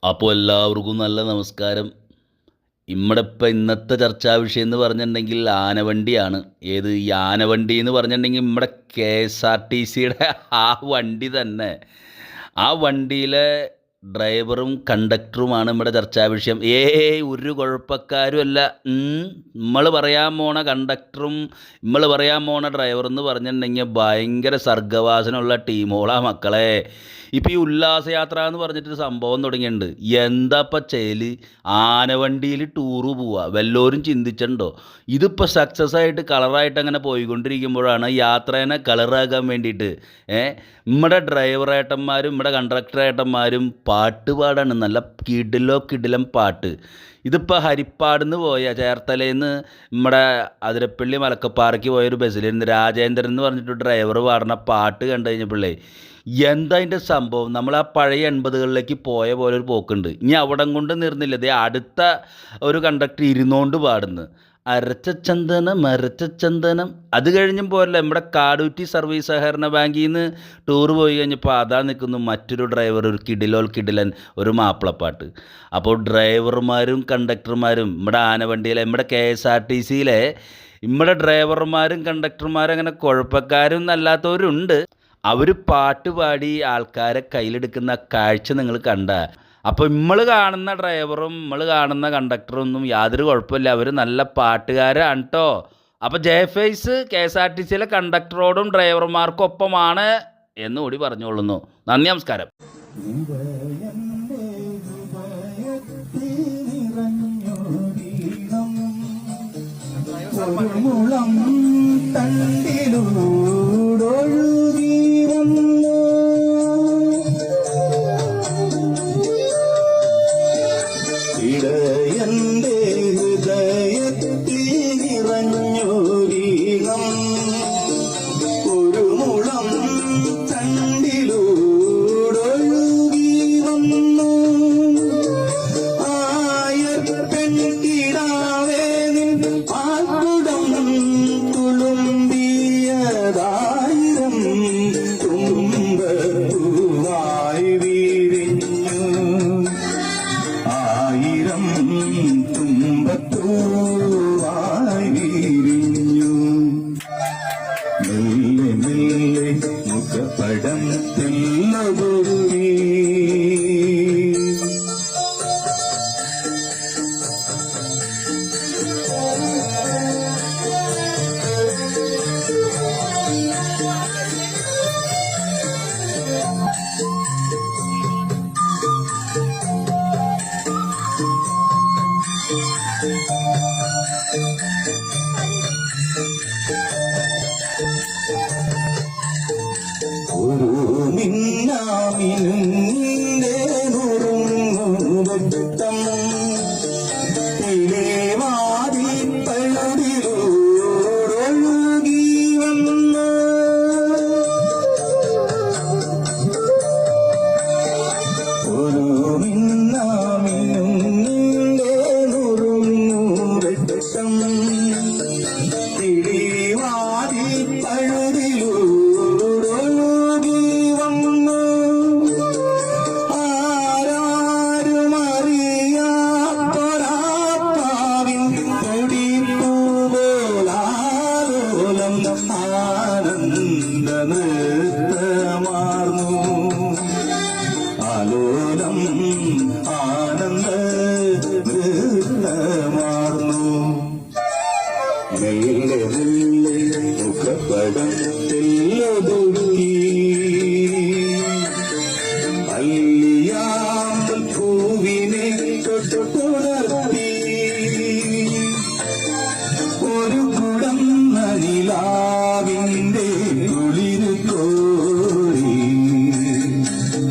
അപ്പോൾ എല്ലാവർക്കും നല്ല നമസ്കാരം. ഇന്നത്തെ ചർച്ചാ വിഷയം എന്ന് പറഞ്ഞിട്ടുണ്ടെങ്കിൽ ആനവണ്ടിയാണ്. ഏത് ഈ ആനവണ്ടി എന്ന് പറഞ്ഞിട്ടുണ്ടെങ്കിൽ നമ്മുടെ KSRTCയുടെ ആ വണ്ടി തന്നെ. ആ വണ്ടിയിലെ ഡ്രൈവറും കണ്ടക്ടറുമാണ് നമ്മുടെ ചർച്ചാ വിഷയം. ഒരു കുഴപ്പക്കാരുമല്ല. നമ്മൾ പറയാൻ പോണ കണ്ടക്ടറും നമ്മൾ പറയാൻ പോണ ഡ്രൈവറെന്ന് പറഞ്ഞിട്ടുണ്ടെങ്കിൽ ഭയങ്കര സർഗ്ഗവാസനമുള്ള ടീമോളാ മക്കളെ. ഇപ്പോൾ ഈ ഉല്ലാസയാത്ര എന്ന് പറഞ്ഞിട്ടൊരു സംഭവം തുടങ്ങിയിട്ടുണ്ട്. എന്താപ്പം ചെയ്യൽ? ആനവണ്ടിയിൽ ടൂറ് പോവുക. വല്ലവരും ചിന്തിച്ചിട്ടുണ്ടോ? ഇതിപ്പോൾ സക്സസ് ആയിട്ട് കളറായിട്ട് അങ്ങനെ പോയിക്കൊണ്ടിരിക്കുമ്പോഴാണ് യാത്രേനെ കളറാക്കാൻ വേണ്ടിയിട്ട് നമ്മുടെ ഡ്രൈവറേട്ടന്മാരും നമ്മുടെ കണ്ടക്ടറേട്ടന്മാരും പാട്ട് പാടാണ്. നല്ല കിടിലം പാട്ട്. ഇതിപ്പോൾ ഹരിപ്പാടിന്ന് പോയ ചേർത്തലയിൽ നമ്മുടെ അതിരപ്പള്ളി മലക്കപ്പാറയ്ക്ക് പോയൊരു ബസ്സിലിരുന്ന് രാജേന്ദ്രൻ എന്ന് പറഞ്ഞിട്ട് ഡ്രൈവർ പാടുന്ന പാട്ട് കണ്ടു കഴിഞ്ഞപ്പോഴേ എന്താ അതിൻ്റെ സംഭവം? നമ്മൾ ആ പഴയ 80കളിലേക്ക് പോയ പോലെ ഒരു പോക്കുണ്ട്. ഇനി അവിടം കൊണ്ട് നിർന്നില്ല. ദേ അടുത്ത ഒരു കണ്ടക്ടർ ഇരുന്നോണ്ട് പാടുന്നു, അരച്ച ചന്ദനം. അത് കഴിഞ്ഞും പോരല്ല, നമ്മുടെ കാടൂറ്റി സർവീസ് സഹകരണ ബാങ്കിൽ നിന്ന് ടൂർ പോയി കഴിഞ്ഞപ്പോൾ അതാ നിൽക്കുന്നു മറ്റൊരു ഡ്രൈവർ, ഒരു കിടിലൻ ഒരു മാപ്പിളപ്പാട്ട്. അപ്പോൾ ഡ്രൈവർമാരും കണ്ടക്ടർമാരും നമ്മുടെ ആനവണ്ടിയിലെ നമ്മുടെ KSRTCയിലെ നമ്മുടെ ഡ്രൈവർമാരും കണ്ടക്ടർമാരും അങ്ങനെ കുഴപ്പക്കാരും അല്ലാത്തവരുണ്ട്. അവർ പാട്ട് പാടി ആൾക്കാരെ കയ്യിലെടുക്കുന്ന കാഴ്ച നിങ്ങൾ കണ്ട. അപ്പോൾ നമ്മൾ കാണുന്ന ഡ്രൈവറും നമ്മൾ കാണുന്ന കണ്ടക്ടറും ഒന്നും യാതൊരു കുഴപ്പമില്ല, അവർ നല്ല പാട്ടുകാരാണ് കേട്ടോ. അപ്പോൾ ജയഫേസ് KSRTCയിലെ കണ്ടക്ടറോടും ഡ്രൈവർമാർക്കും ഒപ്പമാണ് എന്ന് കൂടി പറഞ്ഞുകൊള്ളുന്നു. നന്ദി, നമസ്കാരം. ഇടയന്റെ ഹൃദയത്തിൽ നിറഞ്ഞോരീണം ഒരു മുളം തണ്ടിലൂടൊഴുകി വന്നു. ആയ പെൺകിടാവേ നിൻ പാൽക്കുടം തുളുമ്പിയതായിരം തുമ്പപ്പൂവായി വീഴിഞ്ഞു. ആയിരം തുമ്പപ്പൂവായി വീഴിഞ്ഞു. മെല്ലെ മുഖപ്പടം തെല്ലൊതുങ്ങി. ഒരു മിന്നാമിനും നിന്റെ നുറുങ്ങുവട്ടം തിലേവാതിൽ പഴുതിലൂടൊഴുകി വന്നു. ഒരു മിന്നാമിനും നിന്റെ നുറുങ്ങുവട്ടം തിലേവാതിൽ പഴുതിലൂടൊഴുകി വന്നു. ആരാരുമറിയാത്തൊരാത്മാവിൻ കൊടിപ്പൂപോലാലോലം ആനന്ദ നൃത്തമാർന്നു. ആലോലം ആനന്ദ നൃത്തമാർന്നു. മെല്ലെ മുഖപ്പടത്തിലൊതുക്കി. അല്ലിയാമ്പൽ പൂവിനെ തൊട്ടുണർത്തി. ഒരു കുടം നിലാവിന്റെ കുളിര് കോരി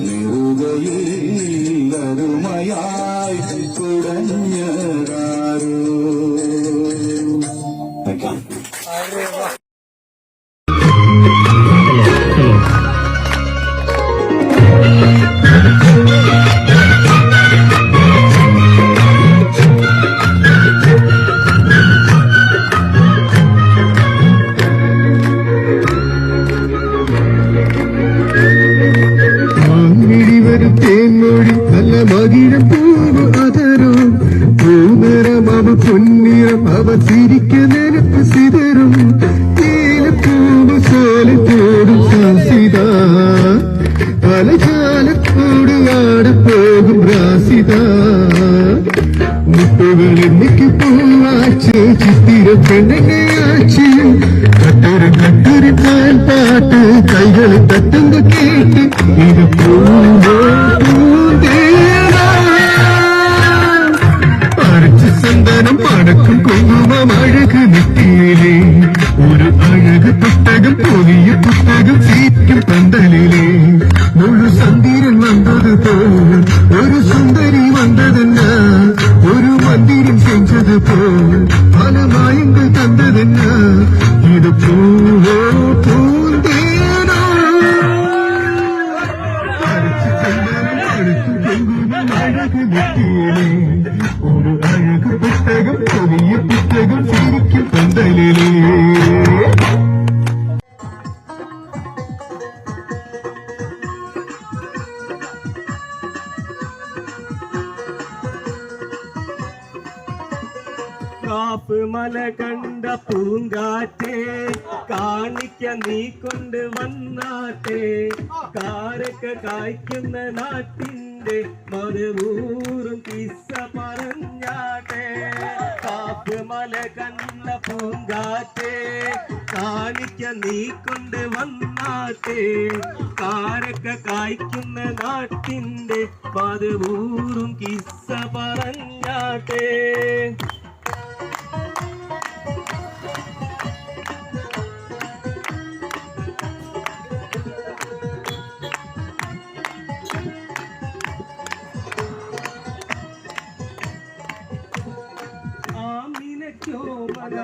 നെറുകയിൽ അരുമയായി കുടഞ്ഞതാരോ. തേൻമൊഴി നല്ല മകിഴം പൂവ് അതരോ പൂനിറം അവ പൊന്നിറം അവ ചിരിക്ക നിനക്ക് സിതറും നീലപ്പൂവ് സോലത്തോടും സാസിത പലചാലത്തോട് ആടപ്പോകും രാസിത മുട്ടുകൾ എന്നിക്ക് പൂവാച്ച് ചിത്തിര പെണ്ണങ്ങയാച്ച് കട്ടൊരു പാൽ പാട്ട് കൈകൾ തട്ടുന്ന കേട്ട് ഇത് പൂവോ അരച്ച് സന്തനം പടക്കും കുങ്കുമം അഴക് നെറ്റിയിലെ ഒരു അഴക് പുസ്തകം പുതിയ പുസ്തകം സീറ്റും പന്തലിലെ മുഴു സന്ധിരൻ വന്നത് പോൽ ഒരു സുന്ദരി വന്നതെന്ന ഒരു മന്ദിരം செஞ்சது போல் பல மாயங்கள் தந்ததென்ன இது பூவோ பூந்தேனோ அழைச்சு செந்தாலும் அழைச்சு குங்குமம் அழகு நெத்தியிலே ஒரு அழகு புத்தகம் புதிய புத்தகம் சிரிக்கும் பந்தலிலே കാപ്പ് മല കണ്ട പൂങ്കാറ്റേ കാണിക്ക നീ കൊണ്ട് വന്നാട്ടെ കാരക്ക കായ്ക്കുന്ന നാട്ടിന്റെ മറുപൂറും കിസ്സ പറഞ്ഞാട്ടെ കാപ്പ് മല കണ്ട പൂങ്കാറ്റേ കാണിക്ക നീ കൊണ്ട് വന്നാട്ടെ കാരക്ക കായ്ക്കുന്ന നാട്ടിന്റെ മറുപൂറും കിസ്സ പറഞ്ഞാട്ടെ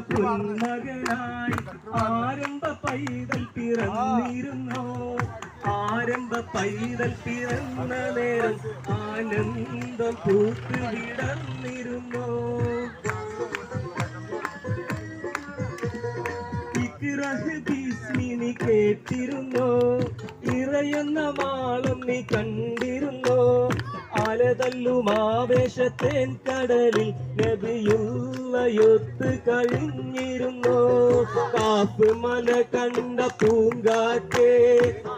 പൊന്മകനായി ആരംഭ പൈതൽ പിറന്നിരുന്നോ ആരംഭ പൈതൽ പിറന്ന നേരം ആനന്ദം പൂത്ത് വിടർന്നിരുന്നോ ഭീസ്മിനി കേട്ടിരുന്നോ ഇറയുന്ന മാളം നീ കണ്ടിരുന്നോ അലതല്ലും ആവേശത്തേൻ കടലിൽ നബിയുള്ളയൊത്ത് കഴിഞ്ഞിരുന്നോ കാപ്പ് മല കണ്ട പൂങ്കാറ്റേ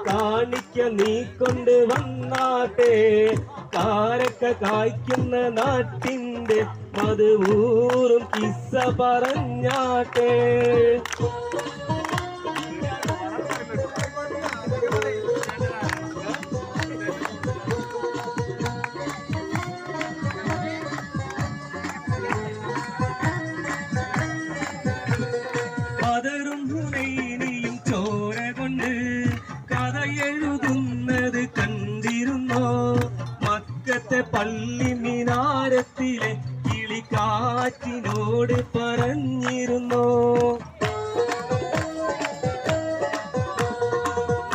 കാണിക്ക നീ കൊണ്ട് വന്നാട്ടെ കാരക്ക കായ്ക്കുന്ന നാട്ടിന്റെ മധുവൂറും കിസ്സ പറഞ്ഞാട്ടെ ഹുനൈനിയും ചോര കൊണ്ട് കഥ എഴുതുന്നത് കണ്ടിരുന്നോ മക്കത്തെ പള്ളി മിനാരത്തിലെ കിളിക്കാറ്റിനോട് പറഞ്ഞിരുന്നോ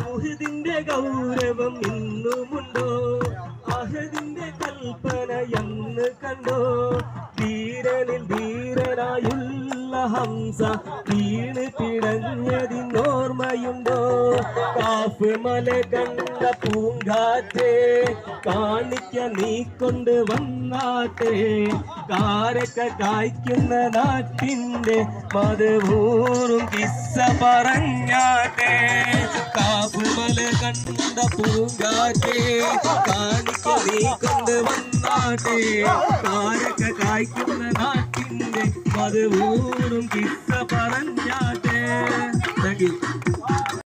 മുഹദിന്റെ ഗൗരവം ഇന്നുമുണ്ടോ അഹദിന്റെ കൽപ്പന എന്ന് കണ്ടോ ധീരനിൽ ധീരനായുള്ള ഹംസ വീണ് പിടഞ്ഞതിനോർമ്മയുണ്ടോ കാഫ് മല കണ്ട പൂങ്കാറ്റേ കാണിക്ക നീ കൊണ്ട് വന്നാട്ടെ കാരക്ക കായ്ക്കുന്ന നാട്ടിന്റെ മധുവൂറും കിസ്സ പറഞ്ഞാട്ടെ കാഫ് മല കണ്ട പൂങ്കാറ്റേ കാണിക്ക നീ കൊണ്ട് വന്നാട്ടെ കാരക്ക കായ്ക്കുന്ന നാട്ടിന്റെ മധുവൂറും കിസ്സ പറഞ്ഞാട്ടെ. Thank you.